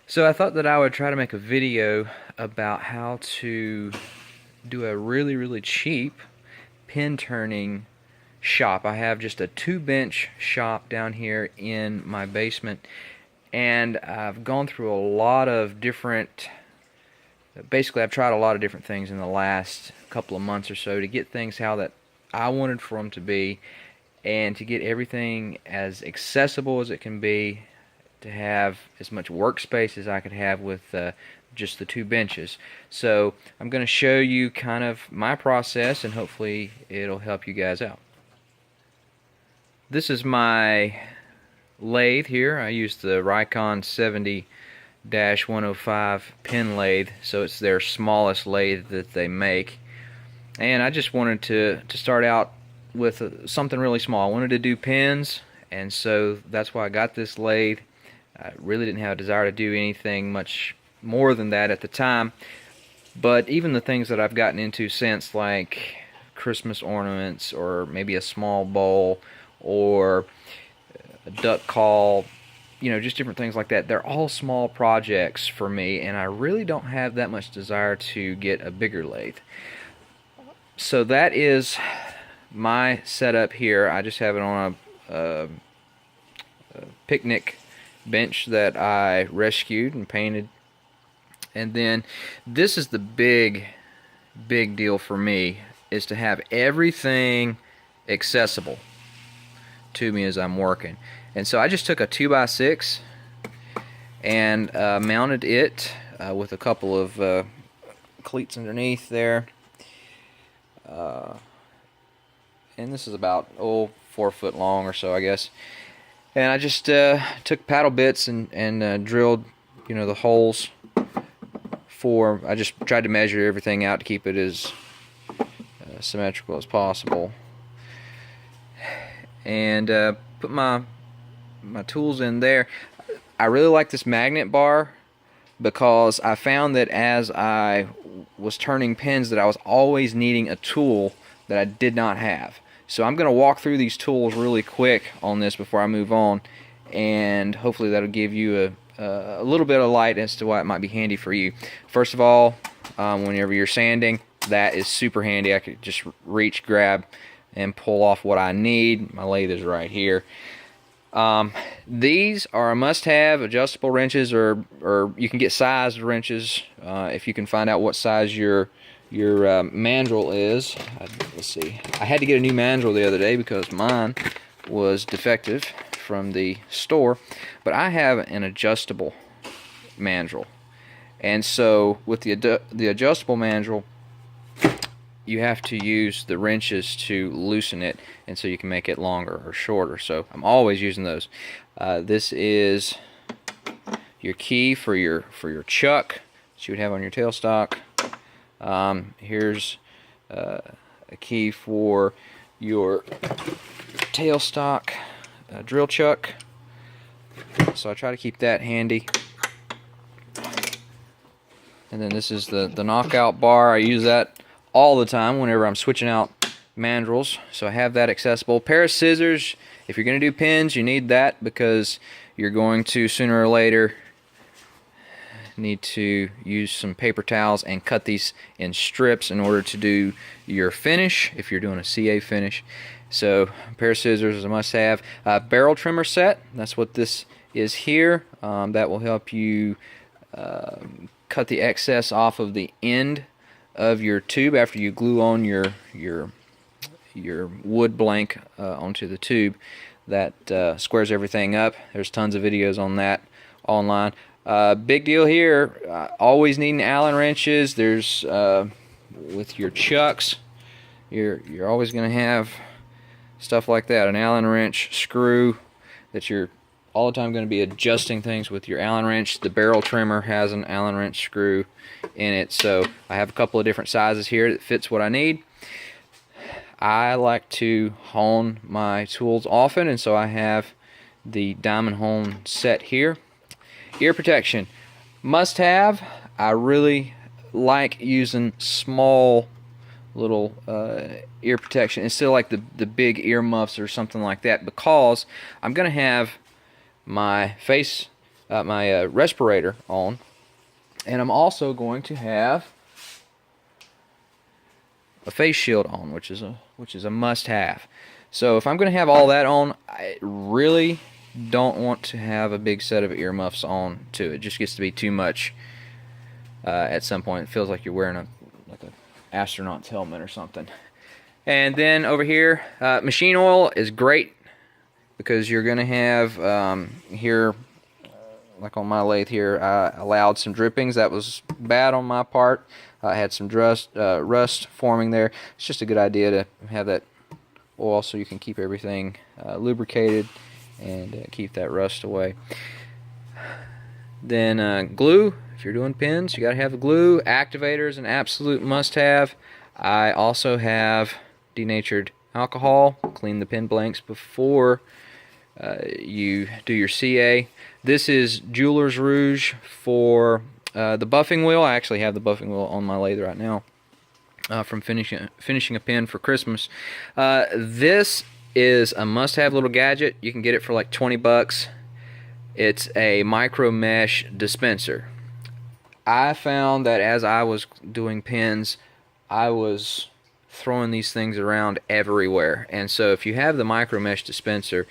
So I thought that I would try to make a video about how to do a really cheap pin turning shop. I have just a 2-bench shop down here in my basement, and I've gone through a lot of different basically I've tried a lot of different things in the last couple of months or so to get things how that I wanted for them to be, and to get everything as accessible as it can be, to have as much workspace as I could have with just the 2 benches. So I'm going to show you kind of my process, and hopefully it'll help you guys out. This is my lathe here. I use the Rikon 70-105 pin lathe, so it's their smallest lathe that they make. And I just wanted to start out with something really small. I wanted to do pins, and so that's why I got this lathe. I really didn't have a desire to do anything much more than that at the time, but even the things that I've gotten into since, like Christmas ornaments, or maybe a small bowl, or a duck call, just different things like that, they're all small projects for me, and I really don't have that much desire to get a bigger lathe. So that is my setup here. I just have it on a picnic bench that I rescued and painted. And then this is the big deal for me, is to have everything accessible to me as I'm working. And so I just took a 2x6 and mounted it with a couple of cleats underneath there. And this is about 4 foot long or so, I guess. And I just took paddle bits and drilled, the holes for. I just tried to measure everything out to keep it as symmetrical as possible. And put my tools in there. I really like this magnet bar, because I found that as I was turning pins that I was always needing a tool that I did not have. So I'm going to walk through these tools really quick on this before I move on, and hopefully that'll give you a little bit of light as to why it might be handy for you. First of all, whenever you're sanding, that is super handy. I could just reach, grab, and pull off what I need. My lathe is right here. These are a must-have. Adjustable wrenches, or you can get sized wrenches if you can find out what size your mandrel is. Let's see. I had to get a new mandrel the other day because mine was defective from the store, but I have an adjustable mandrel, and so with the adjustable mandrel, you have to use the wrenches to loosen it, and so you can make it longer or shorter. So I'm always using those. This is your key for your chuck that you would have on your tailstock. Here's a key for your tailstock drill chuck. So I try to keep that handy. And then this is the knockout bar. I use that all the time whenever I'm switching out mandrels, so I have that accessible. Pair of scissors. If you're going to do pins, you need that, because you're going to sooner or later need to use some paper towels and cut these in strips in order to do your finish if you're doing a CA finish. So a pair of scissors is a must-have. Barrel trimmer set, that's what this is here. That will help you cut the excess off of the end of your tube after you glue on your wood blank onto the tube. That squares everything up. There's tons of videos on that online. Big deal here, always needing Allen wrenches. There's with your chucks, you're always going to have stuff like that, an Allen wrench, screw that you're all the time going to be adjusting things with your Allen wrench. The barrel trimmer has an Allen wrench screw in it, so I have a couple of different sizes here that fits what I need. I like to hone my tools often, and so I have the diamond hone set here. Ear protection, must have. I really like using small little ear protection instead of like the big ear muffs or something like that, because I'm going to have my face my respirator on, and I'm also going to have a face shield on, which is a must-have. So if I'm going to have all that on, I really don't want to have a big set of earmuffs on too. It just gets to be too much at some point. It feels like you're wearing like an astronaut's helmet or something. And then over here, machine oil is great because you're going to have here, like on my lathe here, I allowed some drippings. That was bad on my part. I had some rust forming there. It's just a good idea to have that oil so you can keep everything lubricated and keep that rust away. Then glue. If you're doing pins, you got to have the glue. Activator is an absolute must-have. I also have denatured alcohol. Clean the pin blanks before you do your CA. This is Jeweler's Rouge for the buffing wheel. I actually have the buffing wheel on my lathe right now from finishing a pin for Christmas. This is a must-have little gadget. You can get it for like 20 bucks. It's a micro mesh dispenser. I found that as I was doing pins, I was throwing these things around everywhere. And so if you have the micro mesh dispenser,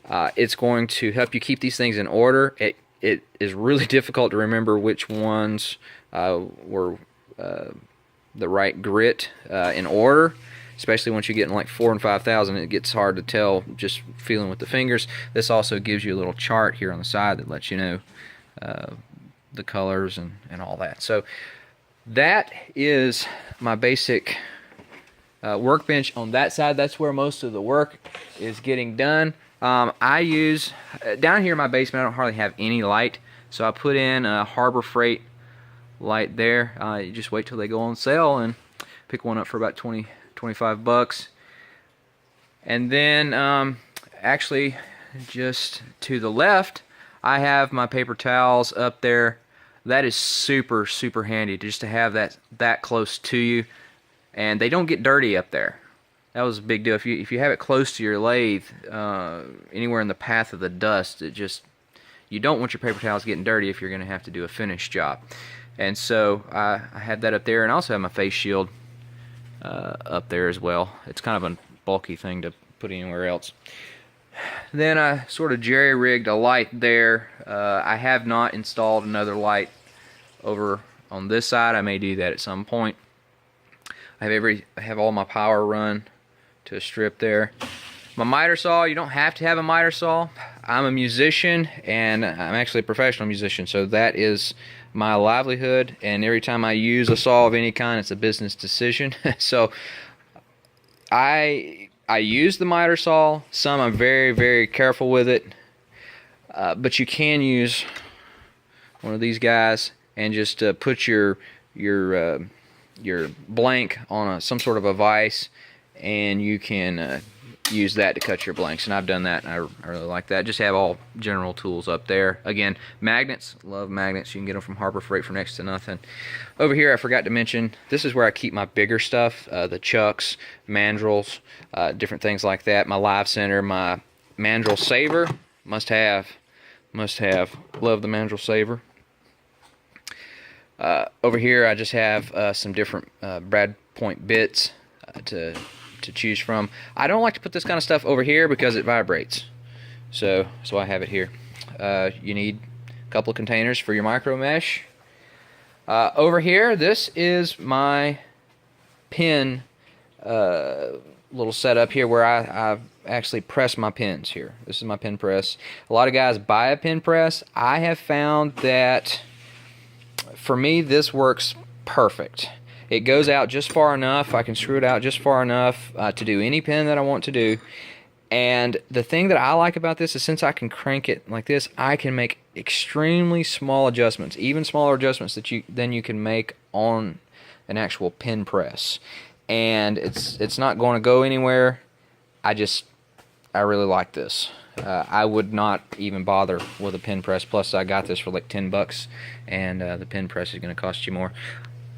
it's going to help you keep these things in order. It is really difficult to remember which ones were the right grit in order, especially once you get in like 4,000 and 5,000. It gets hard to tell just feeling with the fingers. This also gives you a little chart here on the side that lets you know the colors and all that. So that is my basic workbench on that side. That's where most of the work is getting done. I use, down here in my basement, I don't hardly have any light, so I put in a Harbor Freight light there. You just wait till they go on sale and pick one up for about 25 bucks. And then actually just to the left, I have my paper towels up there. That is super, super handy just to have that close to you, and they don't get dirty up there. That was a big deal. If you have it close to your lathe, anywhere in the path of the dust, you don't want your paper towels getting dirty if you're going to have to do a finish job. And so I had that up there, and I also have my face shield up there as well. It's kind of a bulky thing to put anywhere else. Then I sort of jerry-rigged a light there. I have not installed another light over on this side. I may do that at some point. I have all my power run to a strip there. My miter saw, you don't have to have a miter saw. I'm a musician, and I'm actually a professional musician, so that is my livelihood, and every time I use a saw of any kind, it's a business decision. So I use the miter saw. Some I'm very, very careful with it, but you can use one of these guys and just put your blank on some sort of a vise, and you can use that to cut your blanks. And I've done that, and I really like that. Just have all general tools up there. Again, magnets, love magnets. You can get them from Harbor Freight for next to nothing. Over here, I forgot to mention, this is where I keep my bigger stuff, the chucks, mandrels, different things like that. My live center, my mandrel saver, must have. Love the mandrel saver. Over here, I just have some different brad point bits to choose from. I don't like to put this kind of stuff over here because it vibrates, so I have it here. You need a couple of containers for your micro mesh. Over here, this is my pin little setup here where I actually press my pins here. This is my pin press. A lot of guys buy a pin press. I have found that for me, this works perfect. It goes out just far enough. I can screw it out just far enough to do any pin that I want to do. And the thing that I like about this is since I can crank it like this, I can make extremely small adjustments, even smaller adjustments than you can make on an actual pin press. And it's not going to go anywhere. I really like this. I would not even bother with a pin press. Plus, I got this for like 10 bucks, and the pin press is going to cost you more.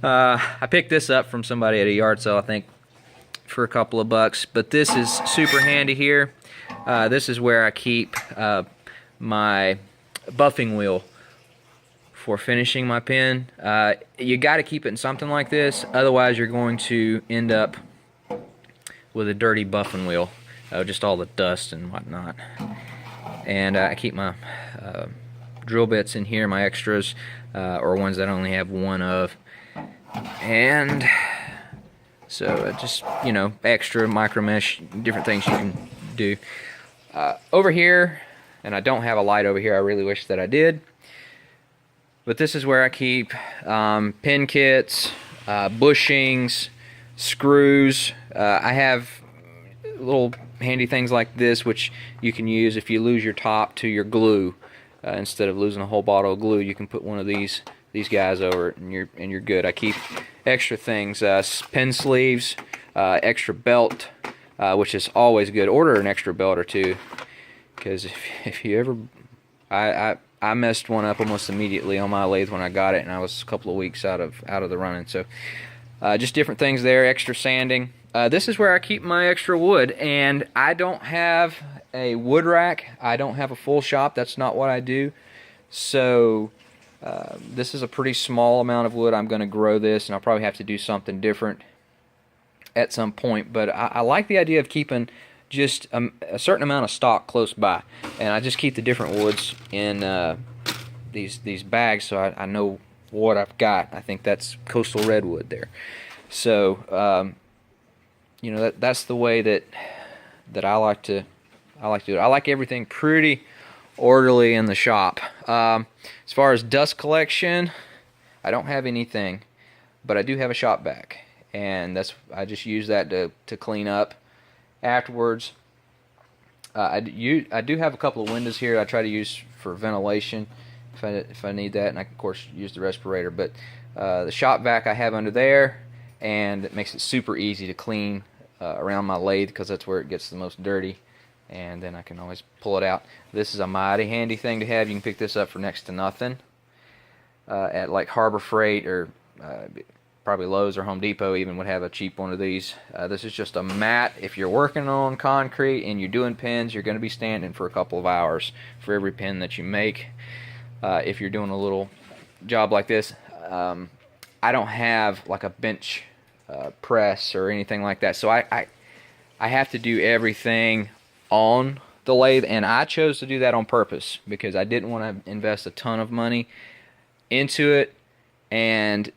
I picked this up from somebody at a yard sale, I think, for a couple of bucks. But this is super handy here. This is where I keep my buffing wheel for finishing my pen. You got to keep it in something like this, otherwise you're going to end up with a dirty buffing wheel, just all the dust and whatnot. And I keep my drill bits in here, my extras, or ones that I only have one of. And so just, you know, extra micro mesh, different things you can do. Over here, and I don't have a light over here, I really wish that I did. But this is where I keep pin kits, bushings, screws. I have little handy things like this, which you can use if you lose your top to your glue. Instead of losing a whole bottle of glue, you can put one of these guys over it, and you're good. I keep extra things, pin sleeves, extra belt, which is always good. Order an extra belt or two, because if you ever, I messed one up almost immediately on my lathe when I got it, and I was a couple of weeks out of the running. So just different things there, extra sanding. This is where I keep my extra wood, and I don't have a wood rack. I don't have a full shop. That's not what I do. So this is a pretty small amount of wood. I'm going to grow this, and I'll probably have to do something different at some point. But I like the idea of keeping just a certain amount of stock close by, and I just keep the different woods in these bags, so I know what I've got. I think that's coastal redwood there. So you know, that's the way that I like to do it. I like everything pretty orderly in the shop. As far as dust collection, I don't have anything, but I do have a shop vac, and I just use that to clean up afterwards. I do have a couple of windows here I try to use for ventilation if I need that, and I can of course use the respirator. But the shop vac I have under there, and it makes it super easy to clean around my lathe, because that's where it gets the most dirty, and then I can always pull it out. This is a mighty handy thing to have. You can pick this up for next to nothing at like Harbor Freight, or probably Lowe's or Home Depot even would have a cheap one of these. This is just a mat. If you're working on concrete and you're doing pins, you're going to be standing for a couple of hours for every pin that you make. If you're doing a little job like this, I don't have like a bench press or anything like that, so I have to do everything on the lathe, and I chose to do that on purpose because I didn't want to invest a ton of money into it, and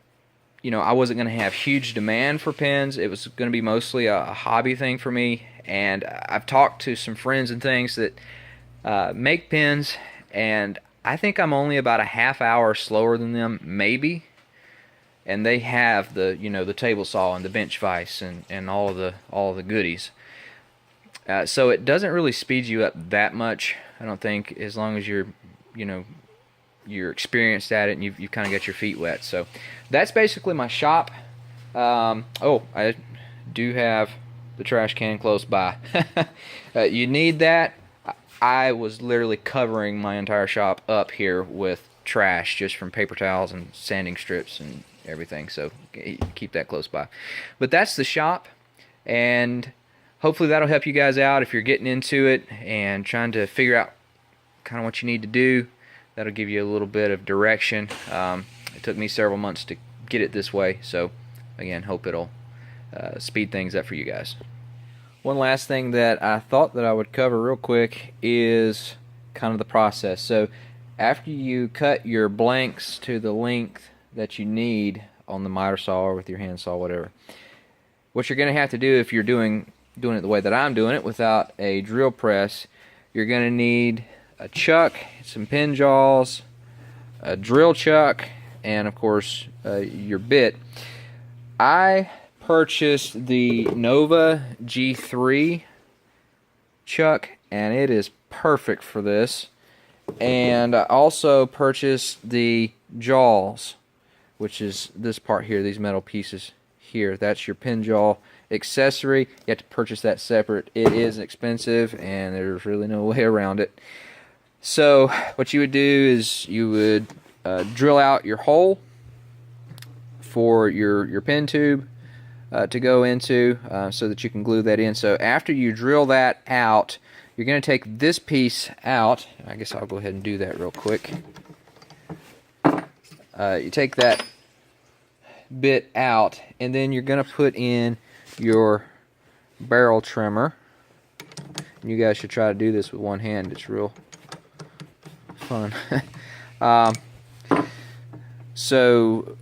you know, I wasn't going to have huge demand for pins. It was going to be mostly a hobby thing for me, and I've talked to some friends and things that make pins, and I think I'm only about a half hour slower than them, maybe. And they have the, you know, the table saw and the bench vise and all of the goodies. So it doesn't really speed you up that much, I don't think, as long as you're experienced at it and you've kind of got your feet wet. So that's basically my shop. Oh, I do have the trash can close by. You need that. I was literally covering my entire shop up here with trash just from paper towels and sanding strips and everything, so keep that close by. But that's the shop, and hopefully that'll help you guys out if you're getting into it and trying to figure out kind of what you need to do. That'll give you a little bit of direction. It took me several months to get it this way, so again, hope it'll speed things up for you guys. One last thing that I thought that I would cover real quick is kind of the process. So after you cut your blanks to the length that you need on the miter saw or with your hand saw, whatever, what you're going to have to do if you're doing it the way that I'm doing it without a drill press, you're going to need a chuck, some pin jaws, a drill chuck, and of course your bit. I purchased the Nova G3 chuck, and it is perfect for this. And I also purchased the jaws, which is this part here, these metal pieces here. That's your pin jaw accessory. You have to purchase that separate. It is expensive, and there's really no way around it. So what you would do is you would drill out your hole for your pin tube to go into, so that you can glue that in. So after you drill that out, you're going to take this piece out. I guess I'll go ahead and do that real quick. You take that bit out, and then you're going to put in your barrel trimmer. You guys should try to do this with one hand. It's real fun. So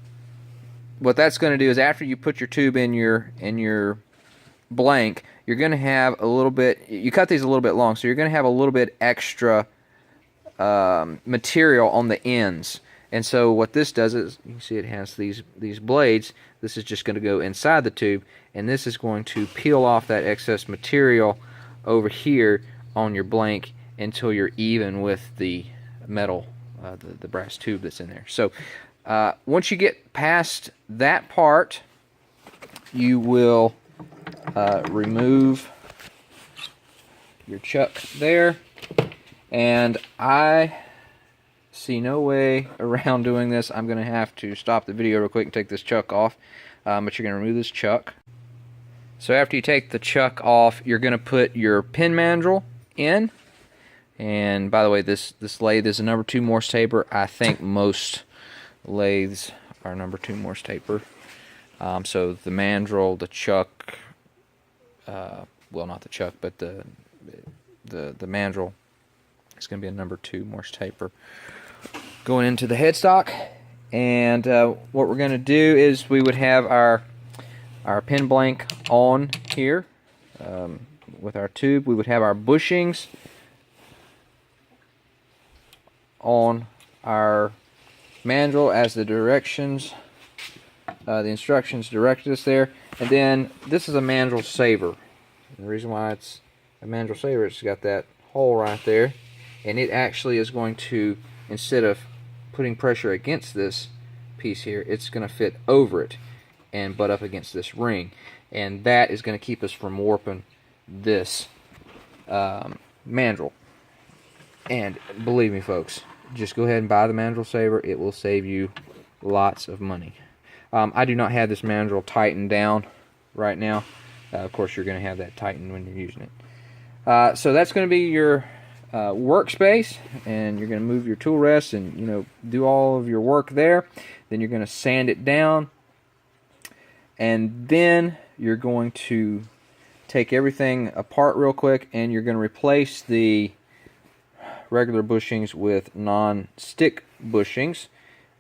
what that's going to do is, after you put your tube in your blank, you're going to have a little bit, you cut these a little bit long, so you're going to have a little bit extra material on the ends. And so what this does is, you can see it has these blades. This is just going to go inside the tube, and this is going to peel off that excess material over here on your blank until you're even with the metal, the brass tube that's in there. So once you get past that part, you will remove your chuck there, and I see no way around doing this. I'm going to have to stop the video real quick and take this chuck off, but you're going to remove this chuck. So after you take the chuck off, you're going to put your pin mandrel in. And by the way, this lathe is a number 2 Morse taper. I think most lathes are number 2 Morse taper. So the mandrel, the chuck, well, not the chuck, but the mandrel is going to be a number 2 Morse taper. Going into the headstock, and what we're going to do is, we would have our pin blank on here with our tube. We would have our bushings on our mandrel as the directions, the instructions directed us there. And then this is a mandrel saver. And the reason why it's a mandrel saver, it's got that hole right there, and it actually is going to, instead of putting pressure against this piece here, it's going to fit over it and butt up against this ring, and that is going to keep us from warping this mandrel. And believe me, folks, just go ahead and buy the mandrel saver. It will save you lots of money. I do not have this mandrel tightened down right now. Of course, you're going to have that tightened when you're using it. So that's going to be your workspace, and you're going to move your tool rest and do all of your work there. Then you're going to sand it down, and then you're going to take everything apart real quick, and you're going to replace the regular bushings with non-stick bushings.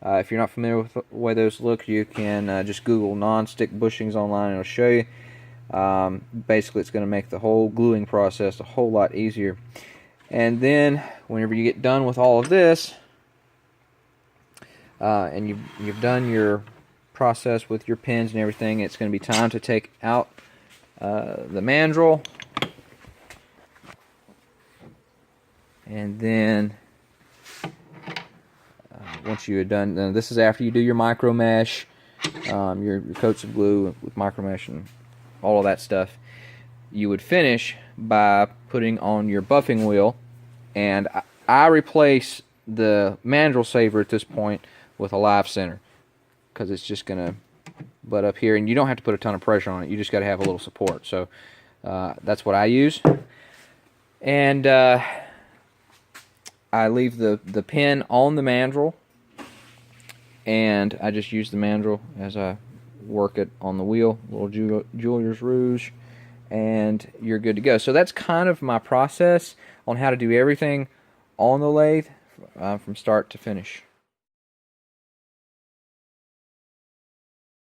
If you're not familiar with the way those look, you can just Google non-stick bushings online, and it'll show you. Basically, it's going to make the whole gluing process a whole lot easier. And then whenever you get done with all of this, and you've done your process with your pins and everything, it's going to be time to take out the mandrel. And then once you are done, this is after you do your micro mesh, your coats of glue with micro mesh and all of that stuff, you would finish by putting on your buffing wheel. And I replace the mandrel saver at this point with a live center, because it's just going to butt up here, and you don't have to put a ton of pressure on it. You just got to have a little support. So that's what I use. And I leave the pin on the mandrel, and I just use the mandrel as I work it on the wheel, little jeweler's rouge, and you're good to go. So that's kind of my process on how to do everything on the lathe from start to finish.